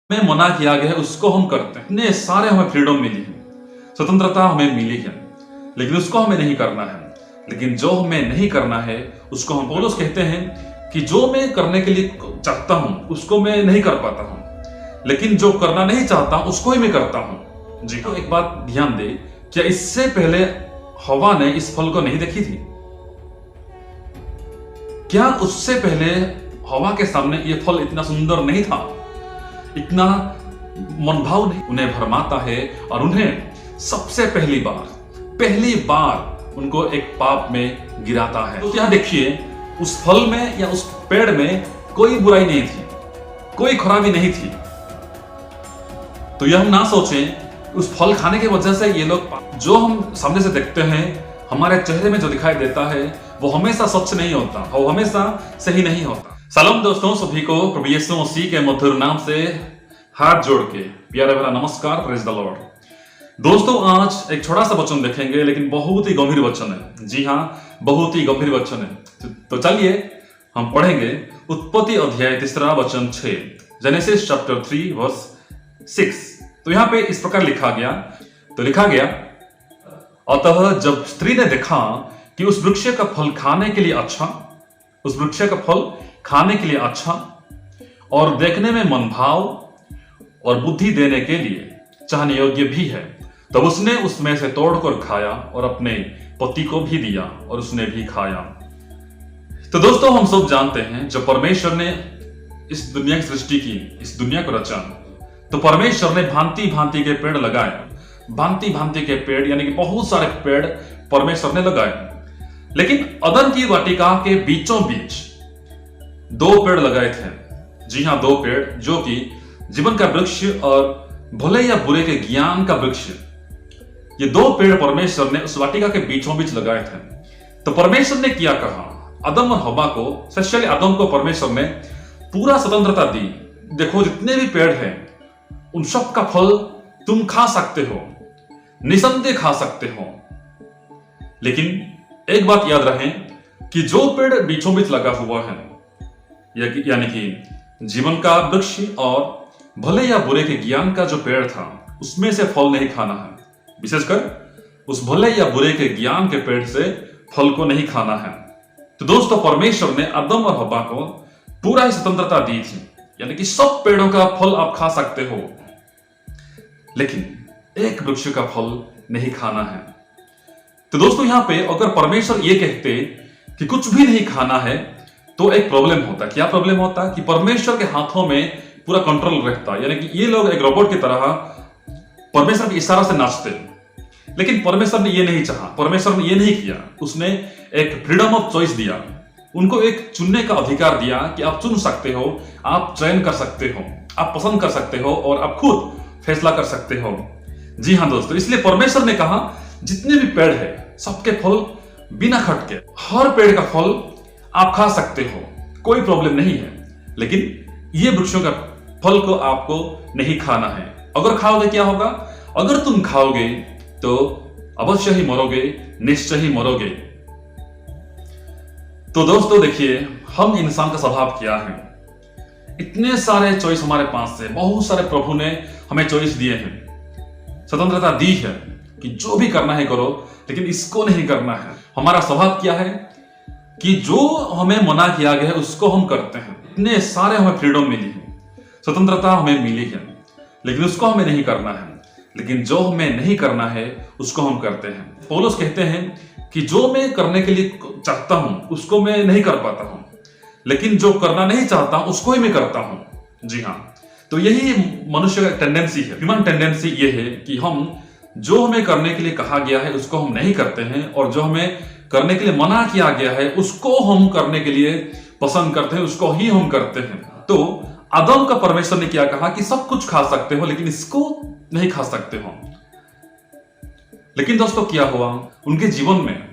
हमें मना किया गया है उसको हम करते हैं। इतने सारे हमें फ्रीडम मिली है, स्वतंत्रता हमें मिली है, लेकिन उसको हमें नहीं करना है। लेकिन जो हमें नहीं करना है उसको हम, पौलुस कहते हैं कि जो मैं करने के लिए चाहता हूं उसको मैं नहीं कर पाता हूं, लेकिन जो करना नहीं चाहता उसको ही मैं करता हूं। जी तो एक बात ध्यान दे, क्या इससे पहले हवा ने इस फल को नहीं देखी थी? क्या उससे पहले हवा के सामने ये फल इतना सुंदर नहीं था, इतना मनभाव नहीं? उन्हें भरमाता है और उन्हें सबसे पहली बार उनको एक पाप में गिराता है। तो यहां देखिए, उस फल में या उस पेड़ में कोई बुराई नहीं थी, कोई खराबी नहीं थी। तो यह हम ना सोचें उस फल खाने की वजह से ये लोग, जो हम सामने से देखते हैं, हमारे चेहरे में जो दिखाई देता है वो हमेशा सच नहीं होता, वो हमेशा सही नहीं होता। सलाम दोस्तों, सभी को प्रभु यीशु मसीह के मधुर नाम से हाथ जोड़ के प्यारा भरा नमस्कार, प्रेज द लॉर्ड। दोस्तों, आज एक छोटा सा वचन देखेंगे, लेकिन बहुत ही गंभीर वचन है। जी हाँ, बहुत ही गंभीर वचन है। तो चलिए हम पढ़ेंगे उत्पत्ति अध्याय 3 वचन 6, जेनेसिस चैप्टर 3 वर्स 6। तो यहाँ पे इस प्रकार लिखा गया, अतः जब स्त्री ने देखा कि उस वृक्ष का फल खाने के लिए अच्छा और देखने में मनभाव और बुद्धि देने के लिए चाहने योग्य भी है, तब उसने उसमें से तोड़कर खाया और अपने पति को भी दिया और उसने भी खाया। तो दोस्तों, हम सब जानते हैं, जब परमेश्वर ने इस दुनिया की सृष्टि की, इस दुनिया को रचा, तो परमेश्वर ने भांति भांति के पेड़ लगाए। भांति भांति के पेड़ यानी कि बहुत सारे पेड़ परमेश्वर ने लगाए। लेकिन अदन की वाटिका के बीचों बीच 2 पेड़ लगाए थे। जी हाँ, 2 पेड़, जो कि जीवन का वृक्ष और भले या बुरे के ज्ञान का वृक्ष। ये 2 पेड़ परमेश्वर ने उस वाटिका के बीचों बीच लगाए थे। तो परमेश्वर ने क्या कहा, आदम और हव्वा को, स्पेशली आदम को परमेश्वर ने पूरा स्वतंत्रता दी। देखो, जितने भी पेड़ हैं उन सब का फल तुम खा सकते हो, निसंदेह खा सकते हो। लेकिन एक बात याद रहे कि जो पेड़ बीचों बीच लगा हुआ है, यानी कि जीवन का वृक्ष और भले या बुरे के ज्ञान का जो पेड़ था, उसमें से फल नहीं खाना है। विशेषकर उस भले या बुरे के ज्ञान के पेड़ से फल को नहीं खाना है। तो दोस्तों, परमेश्वर ने आदम और हव्वा को पूरा ही स्वतंत्रता दी थी, यानी कि सब पेड़ों का फल आप खा सकते हो, लेकिन एक वृक्ष का फल नहीं खाना है। तो दोस्तों, यहां पे अगर परमेश्वर ये कहते कि कुछ भी नहीं खाना है, तो एक प्रॉब्लम होता। क्या प्रॉब्लम होता? कि परमेश्वर के हाथों में पूरा कंट्रोल रहता, यानी कि ये लोग एक रोबोट की तरह परमेश्वर के इशारा से नाचते। लेकिन परमेश्वर ने ये नहीं चाहा, परमेश्वर ने ये नहीं किया। उसने एक फ्रीडम ऑफ चॉइस दिया, उनको एक चुनने का अधिकार दिया कि आप चुन सकते हो, आप चयन कर सकते हो, आप पसंद कर सकते हो और आप खुद फैसला कर सकते हो। जी हाँ दोस्तों, इसलिए परमेश्वर ने कहा जितने भी पेड़ है सबके फल बिना खटके, हर पेड़ का फल आप खा सकते हो, कोई प्रॉब्लम नहीं है। लेकिन ये वृक्षों का फल को आपको नहीं खाना है। अगर खाओगे क्या होगा? अगर तुम खाओगे तो अवश्य ही मरोगे, निश्चय ही मरोगे। तो दोस्तों देखिए, हम इंसान का स्वभाव क्या है। इतने सारे चॉइस हमारे पास है, बहुत सारे प्रभु ने हमें चॉइस दिए हैं, स्वतंत्रता दी है कि जो भी करना है करो, लेकिन इसको नहीं करना है। हमारा स्वभाव क्या है कि जो हमें मना किया गया है उसको हम करते हैं। इतने सारे हमें फ्रीडम मिली है, स्वतंत्रता हमें मिली है, लेकिन उसको हमें नहीं करना है। लेकिन जो हमें नहीं करना है उसको हम करते हैं। पौलुस कहते हैं कि जो मैं करने के लिए चाहता हूं उसको मैं नहीं कर पाता हूं, लेकिन जो करना नहीं चाहता उसको ही मैं करता हूं। जी हाँ, तो यही मनुष्य का टेंडेंसी है, ह्यूमन टेंडेंसी ये है कि हम जो हमें करने के लिए कहा गया है उसको हम नहीं करते हैं, और जो हमें करने के लिए मना किया गया है उसको हम करने के लिए पसंद करते हैं, उसको ही हम करते हैं। तो आदम का परमेश्वर ने क्या कहा कि सब कुछ खा सकते हो, लेकिन इसको नहीं खा सकते हो। लेकिन दोस्तों, क्या हुआ? उनके जीवन में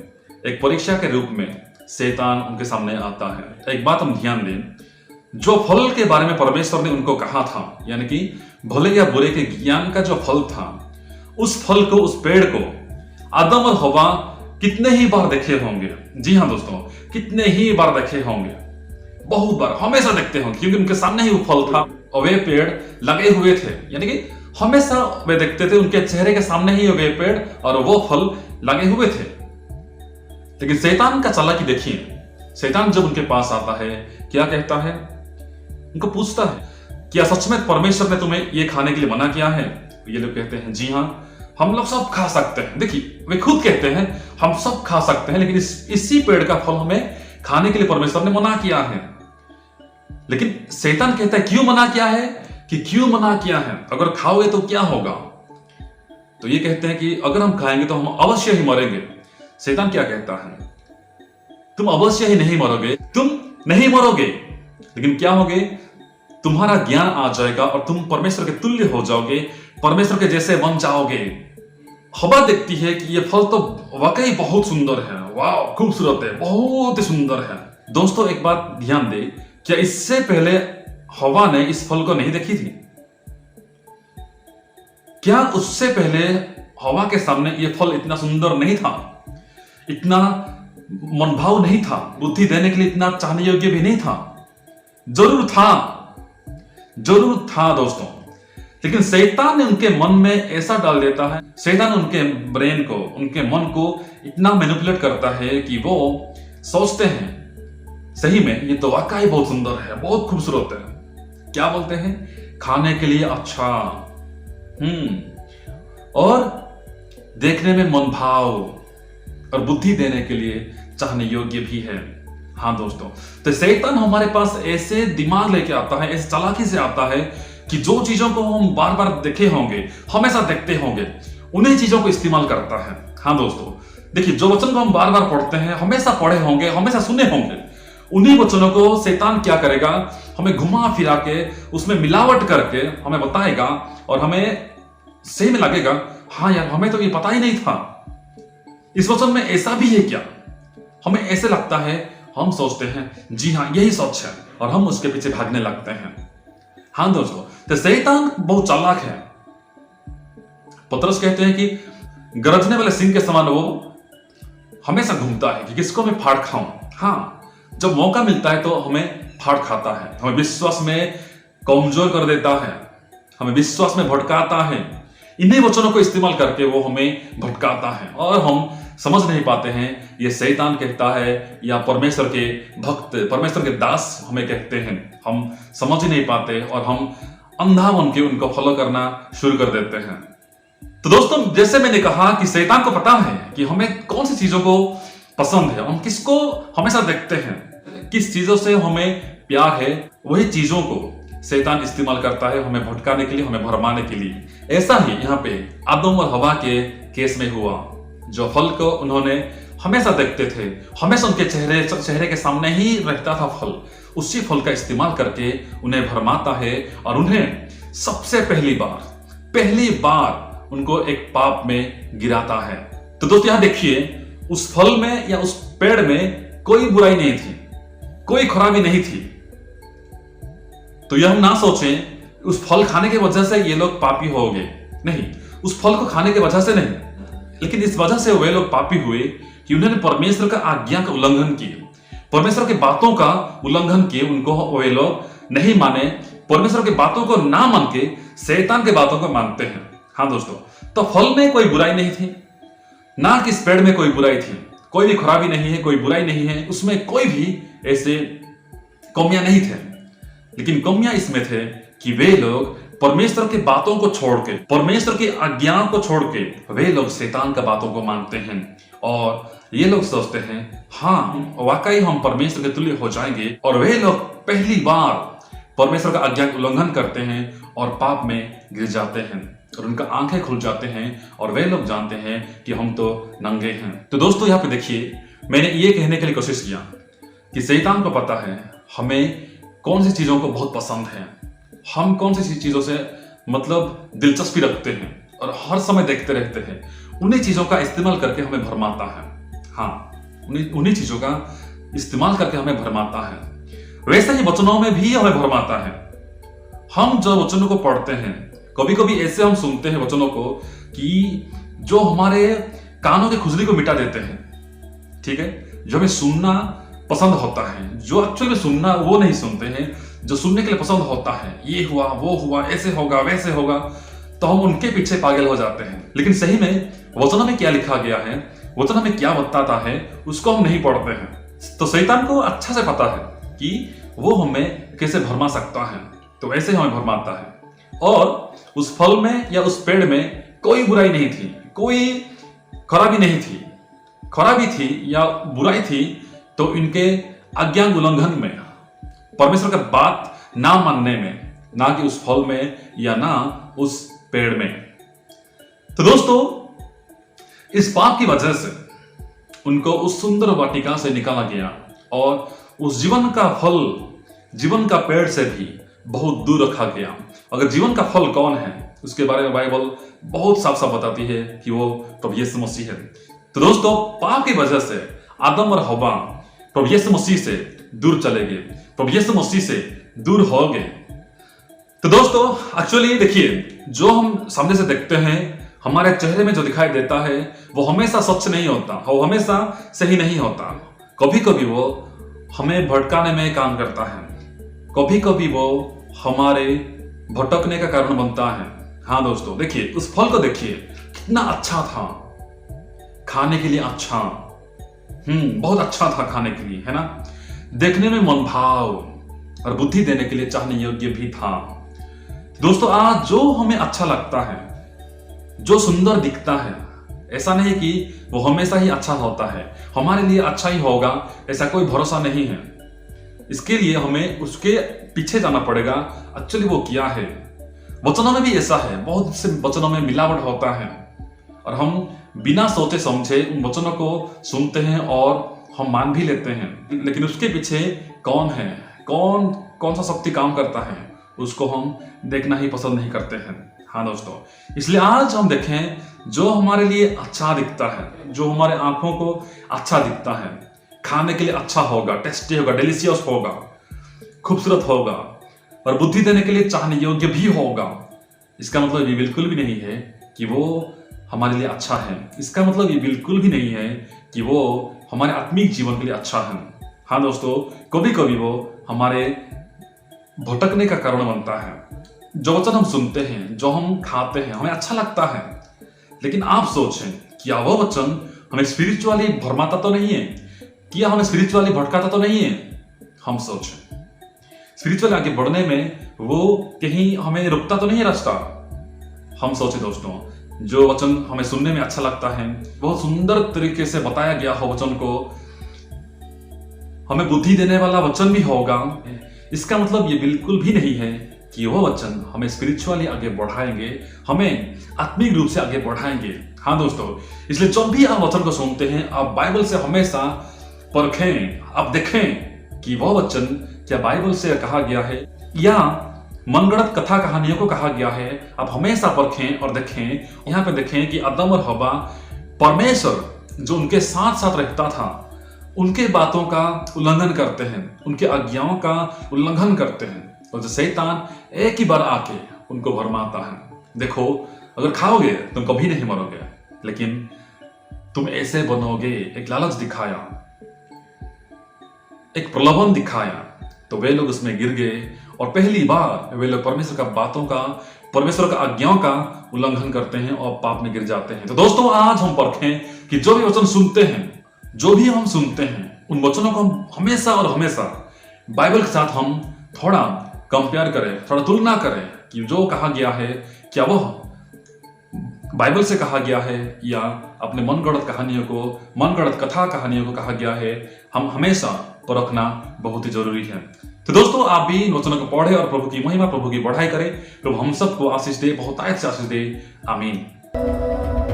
एक परीक्षा के रूप में शैतान उनके सामने आता है। एक बात हम ध्यान दें, जो फल के बारे में परमेश्वर ने उनको कहा था, यानी कि भले या बुरे के ज्ञान का जो फल था, उस फल को, उस पेड़ को आदम और हव्वा कितने ही बार देखे होंगे। जी हाँ दोस्तों, कितने ही बार देखे होंगे, बहुत बार, हमेशा देखते होंगे, क्योंकि उनके सामने ही वो फल था वे पेड़ लगे हुए थे, यानी कि हमेशा वे देखते थे उनके चेहरे के सामने ही वे पेड़ और वो फल लगे हुए थे। लेकिन शैतान का चालाकी देखिए, शैतान जब उनके पास आता है क्या कहता है, उनको पूछता है क्या सच में परमेश्वर ने तुम्हें ये खाने के लिए मना किया है? ये लोग कहते हैं जी हाँ, हम लोग सब खा सकते हैं। देखिए वे खुद कहते हैं हम सब खा सकते हैं, लेकिन इसी पेड़ का फल हमें खाने के लिए परमेश्वर ने मना किया है। लेकिन शैतान कहता है क्यों मना किया है, कि क्यों मना किया है, अगर खाओगे तो क्या होगा? तो ये कहते हैं कि अगर हम खाएंगे तो हम अवश्य ही मरेंगे। शैतान क्या कहता है, तुम अवश्य ही नहीं मरोगे, तुम नहीं मरोगे, लेकिन क्या होगे, तुम्हारा ज्ञान आ जाएगा और तुम परमेश्वर के तुल्य हो जाओगे, परमेश्वर के जैसे बन जाओगे। हवा देखती है कि ये फल तो वाकई बहुत सुंदर है, वाह खूबसूरत है, बहुत ही सुंदर है। दोस्तों एक बात ध्यान दे, क्या इससे पहले हवा ने इस फल को नहीं देखी थी? क्या उससे पहले हवा के सामने ये फल इतना सुंदर नहीं था, इतना मनभाव नहीं था, बुद्धि देने के लिए इतना चाहने योग्य भी नहीं था? जरूर था, जरूर था दोस्तों, लेकिन शैतान ने उनके मन में ऐसा डाल देता है, शैतान उनके ब्रेन को, उनके मन को इतना मैनिपुलेट करता है कि वो सोचते हैं सही में ये तो वाकई बहुत सुंदर है, बहुत खूबसूरत है, क्या बोलते हैं, खाने के लिए अच्छा, और देखने में मनभाव और बुद्धि देने के लिए चाहने योग्य भी है। हाँ दोस्तों, तो शैतान हमारे पास ऐसे दिमाग लेके आता है, ऐसे चालाकी से आता है कि जो चीजों को हम बार बार देखे होंगे, हमेशा देखते होंगे, उन्हीं चीजों को इस्तेमाल करता है। हाँ दोस्तों देखिए, जो वचन को हम बार बार पढ़ते हैं, हमेशा पढ़े होंगे, हमेशा सुने होंगे, उन्हीं वचनों को शैतान क्या करेगा, हमें घुमा फिरा के उसमें मिलावट करके हमें बताएगा और हमें सही में लगेगा हाँ यार हमें तो ये पता ही नहीं था, इस वचन में ऐसा भी है क्या, हमें ऐसे लगता है, हम सोचते हैं जी हाँ यही सच है और हम उसके पीछे भागने लगते हैं। हाँ दोस्तों, तो शैतान बहुत चालाक है। पतरस कहते हैं कि गरजने वाले सिंह के समान वो हमेशा घूमता है कि किसको मैं फाड़ खाऊं। हाँ, जब मौका मिलता है तो हमें फाड़ खाता है, हमें विश्वास में कमजोर कर देता है, हमें विश्वास में भटकाता है। इन्हीं वचनों को इस्तेमाल करके वो हमें भटकाता है और हम समझ नहीं पाते हैं ये शैतान कहता है या परमेश्वर के भक्त, परमेश्वर के दास हमें कहते हैं, हम समझ ही नहीं पाते और हम अंधा बन के उनको फॉलो करना शुरू कर देते हैं। तो दोस्तों जैसे मैंने कहा कि शैतान को पता है कि हमें कौन सी चीजों को पसंद है, हम किसको हमेशा देखते हैं, किस चीजों से हमें प्यार है, वही चीजों को शैतान इस्तेमाल करता है हमें भटकाने के लिए, हमें भरमाने के लिए। ऐसा ही यहाँ पे आदम और हवा के केस में हुआ, जो फल को उन्होंने हमेशा देखते थे, हमेशा उनके चेहरे के सामने ही रहता था फल, उसी फल का इस्तेमाल करके उन्हें भरमाता है और उन्हें सबसे पहली बार उनको एक पाप में गिराता है। तो दोस्तों यहाँ देखिए, उस फल में या उस पेड़ में कोई बुराई नहीं थी, कोई खराबी नहीं थी। तो यह हम ना सोचें उस फल खाने की वजह से ये लोग पापी हो गए, नहीं, उस फल को खाने की वजह से नहीं, लेकिन इस वजह से वे लोग पापी हुए कि उन्होंने परमेश्वर का आज्ञा का उल्लंघन किए, परमेश्वर की बातों का उल्लंघन किए, उनको वे लोग नहीं माने, परमेश्वर की बातों को ना मान के शैतान की बातों को मानते हैं। हाँ दोस्तों, तो फल में कोई बुराई नहीं थी, ना कि इस पेड़ में कोई बुराई थी, कोई भी खराबी नहीं है, कोई बुराई नहीं है, उसमें कोई भी ऐसे कमियां नहीं थे। लेकिन कमियां इसमें थे कि वे लोग परमेश्वर की बातों को छोड़ के, परमेश्वर की आज्ञाओं को छोड़ के वे लोग शैतान की बातों को मानते हैं और ये लोग सोचते हैं हाँ वाकई हम परमेश्वर के तुल्य हो जाएंगे, और वे लोग पहली बार परमेश्वर का आज्ञा का उल्लंघन करते हैं और पाप में गिर जाते हैं और उनका आंखें खुल जाते हैं और वे लोग जानते हैं कि हम तो नंगे हैं। तो दोस्तों यहाँ पे देखिए, मैंने ये कहने के लिए कोशिश किया कि शैतान को पता है हमें कौन सी चीजों को बहुत पसंद है, हम कौन सी चीजों से मतलब दिलचस्पी रखते हैं और हर समय देखते रहते हैं, उन्हीं चीजों का इस्तेमाल करके हमें भरमाता है। हाँ, उन्हीं चीजों का इस्तेमाल करके हमें भरमाता है। वैसे ही वचनों में भी हमें भरमाता है। हम जो वचनों को पढ़ते हैं, कभी कभी ऐसे हम सुनते हैं वचनों को कि जो हमारे कानों की खुजली को मिटा देते हैं, ठीक है, जो हमें सुनना पसंद होता है, जो एक्चुअली में सुनना वो नहीं सुनते हैं, जो सुनने के लिए पसंद होता है, ये हुआ वो हुआ, ऐसे होगा वैसे होगा, तो हम उनके पीछे पागल हो जाते हैं। लेकिन सही में वचनों में क्या लिखा गया है, वचन हमें क्या बताता है, उसको हम नहीं पढ़ते हैं। तो शैतान को अच्छा से पता है कि वो हमें कैसे भरमा सकता है, तो ऐसे हमें भरमाता है। और उस फल में या उस पेड़ में कोई बुराई नहीं थी, कोई खराबी नहीं थी। खराबी थी या बुराई थी तो इनके आज्ञा उल्लंघन में, परमेश्वर का बात ना मानने में, ना कि उस फल में या ना उस पेड़ में। तो दोस्तों, इस पाप की वजह से उनको उस सुंदर वाटिका से निकाला गया और उस जीवन का फल, जीवन का पेड़ से भी बहुत दूर रखा गया। अगर जीवन का फल कौन है, उसके बारे में बाइबल बहुत साफ साफ बताती है कि वो प्रभु यीशु मसीह है। तो दोस्तों, पाप की वजह से आदम और हव्वा प्रभु यीशु मसीह से दूर चले गए, प्रभु यीशु मसीह से दूर हो गए। तो दोस्तों, एक्चुअली देखिए, जो हम सामने से देखते हैं, हमारे चेहरे में जो दिखाई देता है, वो हमेशा सच नहीं होता, वो हमेशा सही नहीं होता। कभी कभी वो हमें भटकाने में काम करता है, कभी कभी वो हमारे भटकने का कारण बनता है। हाँ दोस्तों, देखिए उस फल को देखिए, कितना अच्छा था खाने के लिए, अच्छा बहुत अच्छा था खाने के लिए, है ना। देखने में मन भाव और बुद्धि देने के लिए चाहने योग्य भी था। दोस्तों, आज जो हमें अच्छा लगता है, जो सुंदर दिखता है, ऐसा नहीं कि वो हमेशा ही अच्छा होता है, हमारे लिए अच्छा ही होगा ऐसा कोई भरोसा नहीं है। इसके लिए हमें उसके पीछे जाना पड़ेगा, एक्चुअली वो क्या है। वचनों में भी ऐसा है, बहुत से वचनों में मिलावट होता है और हम बिना सोचे समझे उन वचनों को सुनते हैं और हम मान भी लेते हैं, लेकिन उसके पीछे कौन है, कौन सा शक्ति काम करता है, उसको हम देखना ही पसंद नहीं करते हैं। हाँ दोस्तों, इसलिए आज हम देखें, जो हमारे लिए अच्छा दिखता है, जो हमारे आंखों को अच्छा दिखता है, खाने के लिए अच्छा होगा, टेस्टी होगा, डिलीशियस होगा, खूबसूरत होगा और बुद्धि देने के लिए चाहने योग्य भी होगा, इसका मतलब ये बिल्कुल भी नहीं है कि वो हमारे लिए अच्छा है। इसका मतलब ये बिल्कुल भी नहीं है कि वो हमारे आत्मिक जीवन के लिए अच्छा है। हाँ दोस्तों, कभी कभी वो हमारे भटकने का कारण बनता है। जो वचन हम सुनते हैं, जो हम खाते हैं, हमें अच्छा लगता है, लेकिन आप सोचें, क्या वो वचन हमें स्पिरिचुअली भरमाता तो नहीं है, क्या हमें स्पिरिचुअली भटकाता तो नहीं है। हम सोचें, स्पिरिचुअली आगे बढ़ने में वो कहीं हमें रुकता तो नहीं है रास्ता। हम सोचें दोस्तों, जो वचन हमें सुनने में अच्छा लगता है, बहुत सुंदर तरीके से बताया गया हो वचन को, हमें बुद्धि देने वाला वचन भी होगा, इसका मतलब ये बिल्कुल भी नहीं है कि वो वचन हमें स्पिरिचुअली आगे बढ़ाएंगे, हमें आत्मिक रूप से आगे बढ़ाएंगे। हाँ दोस्तों, इसलिए जब भी आप वचन को सुनते हैं, आप बाइबल से हमेशा परखें, आप देखें कि वो वचन क्या बाइबल से कहा गया है या मनगढ़ंत कथा कहानियों को कहा गया है। आप हमेशा परखें और देखें। यहाँ पे देखें कि आदम और हव्वा, परमेश्वर जो उनके साथ साथ रहता था, उनके बातों का उल्लंघन करते हैं, उनके आज्ञाओं का उल्लंघन करते हैं, और जो शैतान एक ही बार आके उनको भरमाता है। देखो, अगर खाओगे तुम कभी नहीं मरोगे, लेकिन तुम ऐसे बनोगे, एक लालच दिखाया, एक प्रलोभन दिखाया, तो वे लोग उसमें गिर गए और पहली बार वे लोग परमेश्वर का बातों का, परमेश्वर का आज्ञाओं का उल्लंघन करते हैं और पाप में गिर जाते हैं। तो दोस्तों, आज हम परखें कि जो भी वचन सुनते हैं, जो भी हम सुनते हैं, उन वचनों को हम हमेशा और हमेशा बाइबल के साथ हम थोड़ा कंपेयर करें, थोड़ा तुलना करें कि जो कहा गया है क्या वो बाइबल से कहा गया है या अपने मनगढ़ंत कहानियों को, मनगढ़ंत कथा कहानियों को कहा गया है। हम हमेशा परखना बहुत ही जरूरी है। तो दोस्तों, आप भी इन वचनों को पढ़े और प्रभु की महिमा, प्रभु की बढ़ाई करें। प्रभु हम सबको आशीष दे, बहुत से आशीष दे। आमीन।